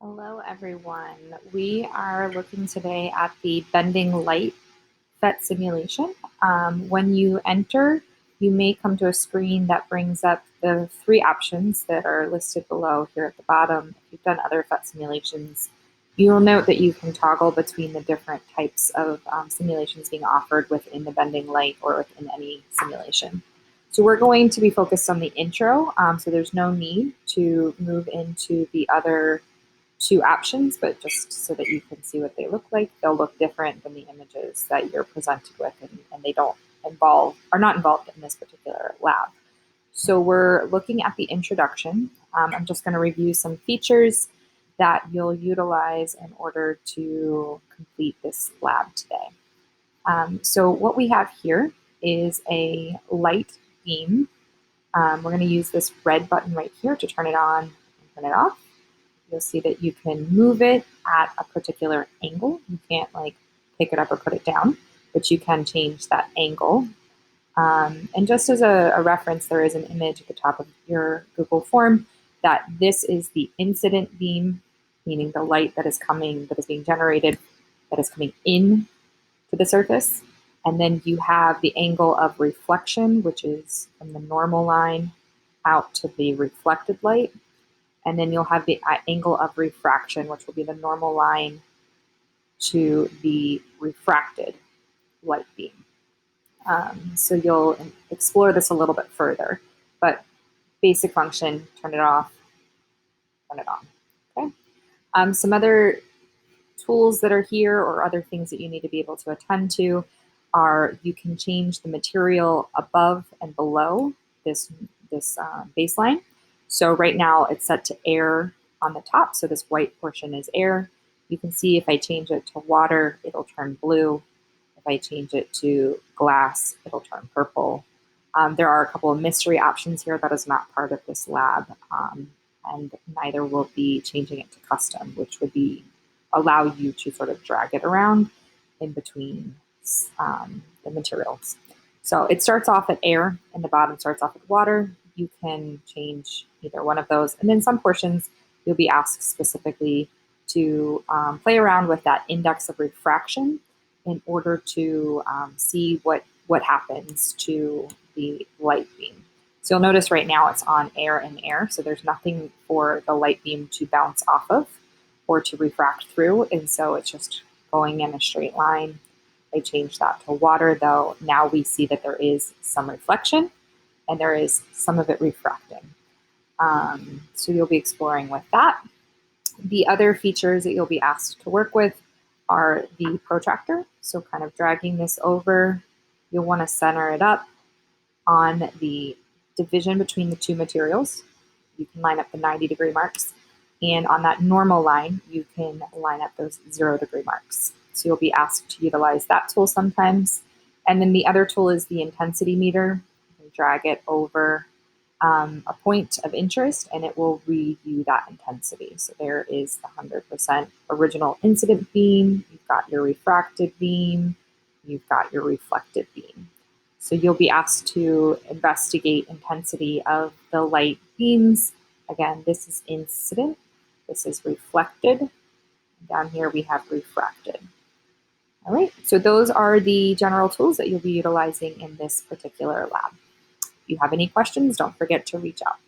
Hello, everyone. We are looking today at the bending light PhET simulation. When you enter, you may come to a screen that brings up the three options that are listed below here at the bottom. If you've done other PhET simulations, you will note that you can toggle between the different types of simulations being offered within the bending light or within any simulation. So we're going to be focused on the intro, so there's no need to move into the other two options, but just so that you can see what they look like. They'll look different than the images that you're presented with, and they are not involved in this particular lab. So we're looking at the introduction. I'm just going to review some features that you'll utilize in order to complete this lab today. So what we have here is a light beam. We're going to use this red button right here to turn it on and turn it off. You'll see that you can move it at a particular angle. You can't pick it up or put it down, but you can change that angle. And just as a reference, there is an image at the top of your Google form that this is the incident beam, meaning the light that is being generated, that is coming in to the surface. And then you have the angle of reflection, which is from the normal line out to the reflected light. And then you'll have the angle of refraction, which will be the normal line to the refracted light beam. So you'll explore this a little bit further, but basic function, turn it off, turn it on. Okay. Some other tools that are here or other things that you need to be able to attend to are you can change the material above and below this baseline. So right now it's set to air on the top, so this white portion is air. You can see if I change it to water, it'll turn blue. If I change it to glass, it'll turn purple. There are a couple of mystery options here that is not part of this lab, and neither will be changing it to custom, which would allow you to sort of drag it around in between the materials. So it starts off at air and the bottom starts off at water. You can change either one of those. And then some portions you'll be asked specifically to play around with that index of refraction in order to see what happens to the light beam. So you'll notice right now it's on air and air, so there's nothing for the light beam to bounce off of or to refract through, and so it's just going in a straight line. I changed that to water, though. Now we see that there is some reflection and there is some of it refracting. So you'll be exploring with that. The other features that you'll be asked to work with are the protractor. So kind of dragging this over, you'll want to center it up on the division between the two materials. You can line up the 90-degree marks. And on that normal line, you can line up those 0-degree marks. So you'll be asked to utilize that tool sometimes. And then the other tool is the intensity meter. You can drag it over a point of interest and it will read you that intensity. So there is the 100% original incident beam, you've got your refracted beam, you've got your reflected beam. So you'll be asked to investigate intensity of the light beams. Again, this is incident, this is reflected. Down here we have refracted. All right, so those are the general tools that you'll be utilizing in this particular lab. If you have any questions, don't forget to reach out.